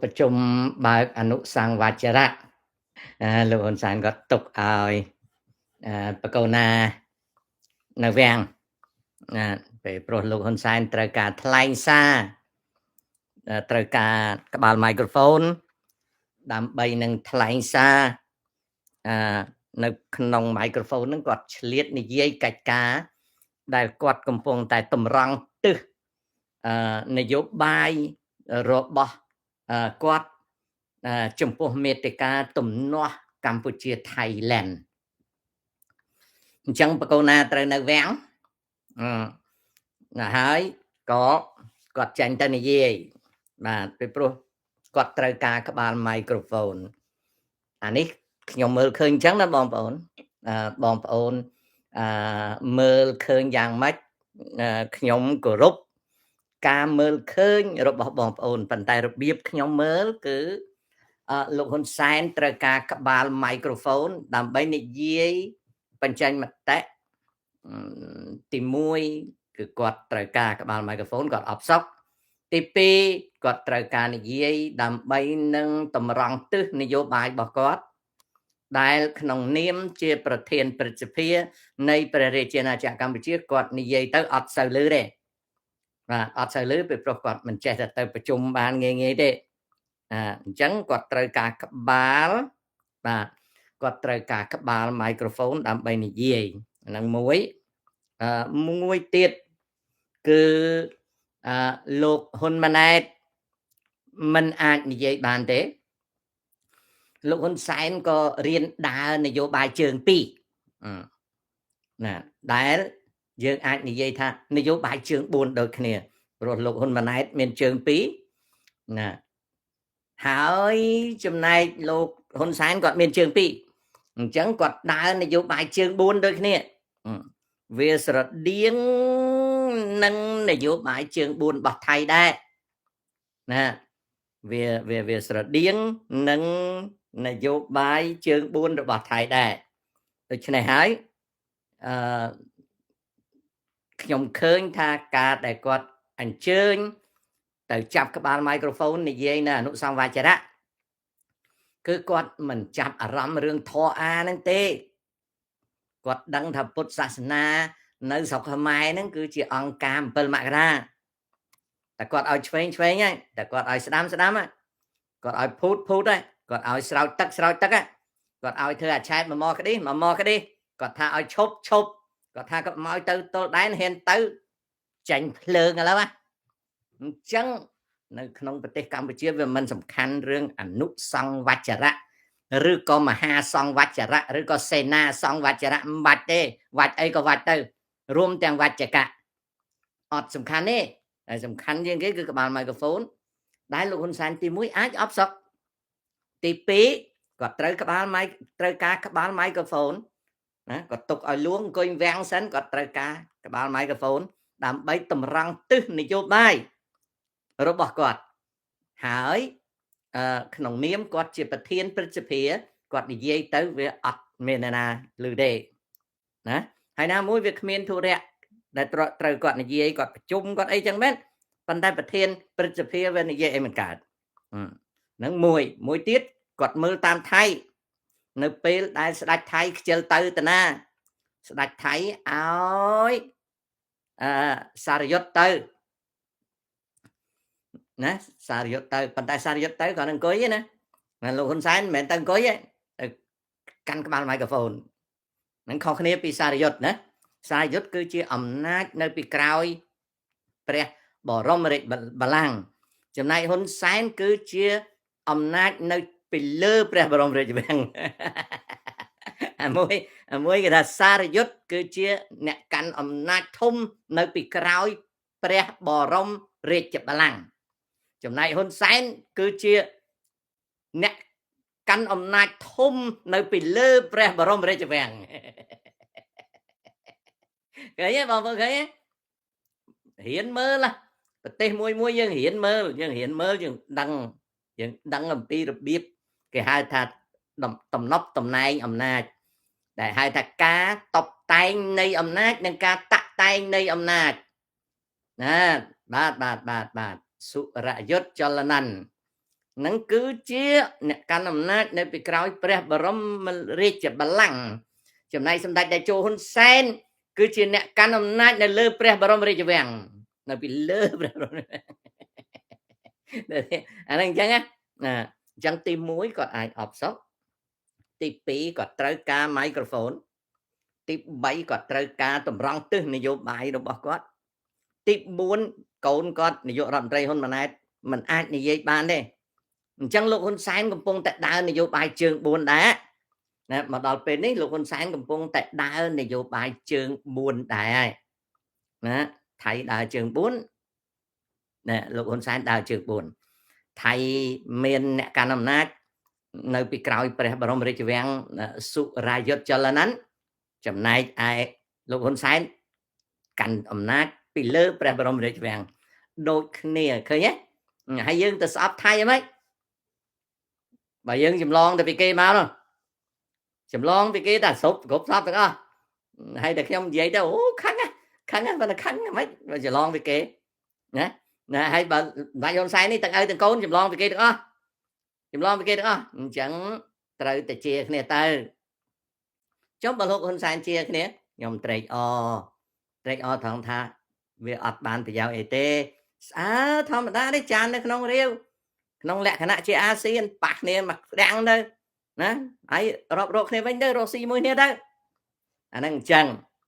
ប្រជុំបើកអនុសង្វចរៈលោកហ៊ុនសែនក៏ទុកឲ្យបកូណានៅវាំងពេលព្រោះលោកហ៊ុនសែនត្រូវការថ្លែងសារត្រូវការក្បាលមីក្រូហ្វូនដើម្បីនឹងថ្លែងសារនៅក្នុងមីក្រូហ្វូនហ្នឹងគាត់ឆ្លៀតនិយាយកិច្ចការដែលគាត់កំពុងតែតម្រង់ទិសនយោបាយរបស់គាត់ចំពោះមេតិកាទំនាស់កម្ពុជាថៃឡែនអញ្ចឹងបកូណាត្រូវនៅវាំងហើយក៏គាត់ចាញ់ទៅនិយាយបាទពីព្រោះគាត់ត្រូវការក្បាលមីក្រូហ្វូនអានេះខ្ញុំមើលឃើញអញ្ចឹងណាបងប្អូនមើលឃើញយ៉ាងម៉េចខ្ញុំគោរពការមើលឃើញរបស់បងប្អូនប៉ុន្តែរបៀបខ្ញុំមើលគឺលោកហ៊ុនសែនត្រូវការក្បាលមីក្រូហ្វូនដើម្បីនិយាយបញ្ចេញមតិទី1គឺគាត់ត្រូវការក្បាលមីក្រូហ្វូនគាត់អបសុកទី2គាត់ត្រូវការនិយាយដើម្បីនឹងតម្រង់ទិសនយោបាយរបស់គាត់ដែលក្នុងនាមជាប្រធានព្រឹទ្ធសភានៃព្រះរាជាណាចក្រកម្ពុជាគាត់និយាយទៅអត់សូវលឺទេបាទអត់សូវលឺពីព្រោះគាត់មិនចេះទៅប្រជុំបានងាយទេអញ្ចឹងគាត់ត្រូវការក្បាលបាទគាត់ត្រូវការក្បាលមីក្រូហ្វូនដើម្បីនិយាយហ្នឹងមួយទៀតគឺលោកហ៊ុនម៉ាណែតមិនអាចនិយាយបានទេលោកហ៊ុនសែនក៏រៀនដើរនយោបាយជើងពីរណាដែលយើងអាចនិយាយថានយោបាយជើង4ដូចគ្នាព្រោះលោកហ៊ុនម៉ាណែតមានជើងពីរណាហើយចំណែកលោកហ៊ុនសែនគាត់មានជើងពីរអញ្ចឹងគាត់ដើរនយោបាយជើង4ដូចគ្នាវាស្រដៀងនឹងនយោបាយជើង4របស់ថៃដែរណាវាស្រដៀងនឹងនយោបាយជើង4របស់ថៃដែរដូច្នេះហើយខ្ញុំឃើញថាការដែលគាត់អញ្ជើញទៅចាប់ក្បាលមីក្រូហ្វូននិយាយនៅអនុសង្វាចរៈគឺគាត់មិនចាប់អារម្មណ៍រឿងធរអាហ្នឹងទេគាត់ដឹងថាពុទ្ធសាសនានៅស្រុកខ្មែរហ្នឹងគឺជាអង្គការ7មករាតែគាត់ឲ្យឆ្វេងហើយតែគាត់ឲ្យស្ដាំហើយគាត់ឲ្យភូតហើយគាត់ឲ្យស្រោចទឹកគាត់ឲ្យធ្វើអាឆែតមកក្តីគាត់ថាឲ្យឈប់គាត់ថាគាត់មកទៅទល់ដែនហ៊ានទៅចាញ់ភ្លើងឥឡូវអញ្ចឹងនៅក្នុងប្រទេសកម្ពុជាវាមិនសំខាន់រឿងអនុសង្វចរៈឬក៏មហាសង្វចរៈឬក៏សេនាសង្វចរៈមិនបាច់ទេវាច់អីក៏វាច់ទៅរួមទាំងវចកៈអត់សំខាន់ទេតែសំខាន់ជាងគេគឺក្បាលមីក្រូហ្វូនដែលលោកហ៊ុនសែនទី1អាចអបសុកទី2គាត់ត្រូវការក្បាលមីក្រូហ្វូនណាគាត់ទុកឲ្យលួងអង្គុយវាំងសិនគាត់ត្រូវការក្បាលមីក្រូហ្វូនដើម្បីតម្រង់ទិសនយោបាយរបស់គាត់ហើយក្នុងនាមគាត់ជាប្រធានព្រឹទ្ធសភាគាត់និយាយទៅវាអត់មានណាឮទេណាហើយណាមួយវាគ្មានធុរៈដែលត្រូវគាត់និយាយគាត់ប្រជុំគាត់អីចឹងមែនប៉ុន្តែប្រធានព្រឹទ្ធសភាវានិយាយអីមិនកើតហ្នឹងមួយទៀតគាត់មើលតាមថៃនៅពេលដែលស្ដេចថៃខ្ជិលទៅតាណាស្ដេចថៃឲ្យសារយុទ្ធទៅណាសារយុទ្ធទៅប៉ុន្តែសារយុទ្ធទៅគាត់នឹងអង្គុយណាលោកហ៊ុនសែនមិនមែនទៅអង្គុយទេទៅកាន់ក្បាលមីក្រូហ្វូនហ្នឹងខុសគ្នាពីសារយុទ្ធណាសារយុទ្ធគឺជាអំណាចនៅពីក្រោយព្រះបរមរាជបល្ល័ង្កចំណែកហ៊ុនសែនគឺជាអំណាចនៅពីលើព្រះបរមរាជវាំងមួយគេថាសារយុទ្ធគឺជាអ្នកកាន់អំណាចធំនៅពីក្រោយព្រះបរមរាជបល្ល័ង្កចំណែកហ៊ុនសែនគឺជាអ្នកកាន់អំណាចធំនៅពីលើព្រះបរមរាជវាំងឃើញទេបងប្អូនឃើញទេរៀនមើលប្រទេសមួយយើងរៀនមើលយើងដឹងអំពីរបៀបគេហៅថាតំណប់តំណែងអំណាចដែលហៅថាការតបតែងនៃអំណាចនិងការតាក់តែងនៃអំណាចណាបាទសុរយុទ្ធចលន័ន នឹងគឺជាអ្នកកាន់អំណាចនៅពីក្រោយព្រះបរមរាជបល្ល័ង្កចំណែកសម្ដេចតេជោហ៊ុនសែនគឺជាអ្នកកាន់អំណាចនៅលើព្រះបរមរាជវាំងនៅពីលើព្រះបរមអាហ្នឹងអញ្ចឹងណាអញ្ចឹងទី1គាត់អាចអបសុកទី2គាត់ត្រូវការមីក្រូហ្វូនទី3គាត់ត្រូវការតម្រង់ទិសនយោបាយរបស់គាត់ទី4កូនគាត់នាយករដ្ឋមន្ត្រីហ៊ុនម៉ាណែតមិនអាចនិយាយបានទេអញ្ចឹងលោកហ៊ុនសែនកំពុងតែដើរនយោបាយជើង4ដែរណាមកដល់ពេលនេះលោកហ៊ុនសែនកំពុងតែដើរនយោបាយជើង4ដែរណាថៃដើរជើង4ណាលោកហ៊ុនសែនដើរជើង4ថៃមានអ្នកកាន់អំណាចនៅពីក្រោយព្រះបរមរាជវាំងសុរាយុទ្ធចល័នចំណែកឯលោកហ៊ុនសែនកាន់អំណាចពីលើព្រះបរមរាជវាំងដូចគ្នាឃើញទេហើយយើងទៅស្អប់ថៃហ្មងបើយើងចម្លងទៅពីគេមកនោះចម្លងពីគេតែស្រុកគ្រប់ស្អប់ទាំងអស់ហើយតែខ្ញុំនិយាយទៅអូខឹងបើតែខឹងហ្មងបើចម្លងពីគេណាហើយបើបាច់ហ៊ុនសែននេះទាំងឪទាំងកូនចម្លងពីគេទាំងអស់អញ្ចឹងត្រូវតែជាគ្នាទៅចុះបើលោកហ៊ុនសែនជាគ្នាខ្ញុំត្រេកអរថងថាវាអត់បានប្រយោជន៍អីទេស្អាតធម្មតាទេចាននៅក្នុងរាវក្នុងលក្ខណៈជាអាស៊ានប៉ះគ្នាមកស្ដាំងទៅណាហើយរាប់រកគ្នាវិញទៅរកស៊ីមួយគ្នាទៅអាហ្នឹងអញ្ចឹង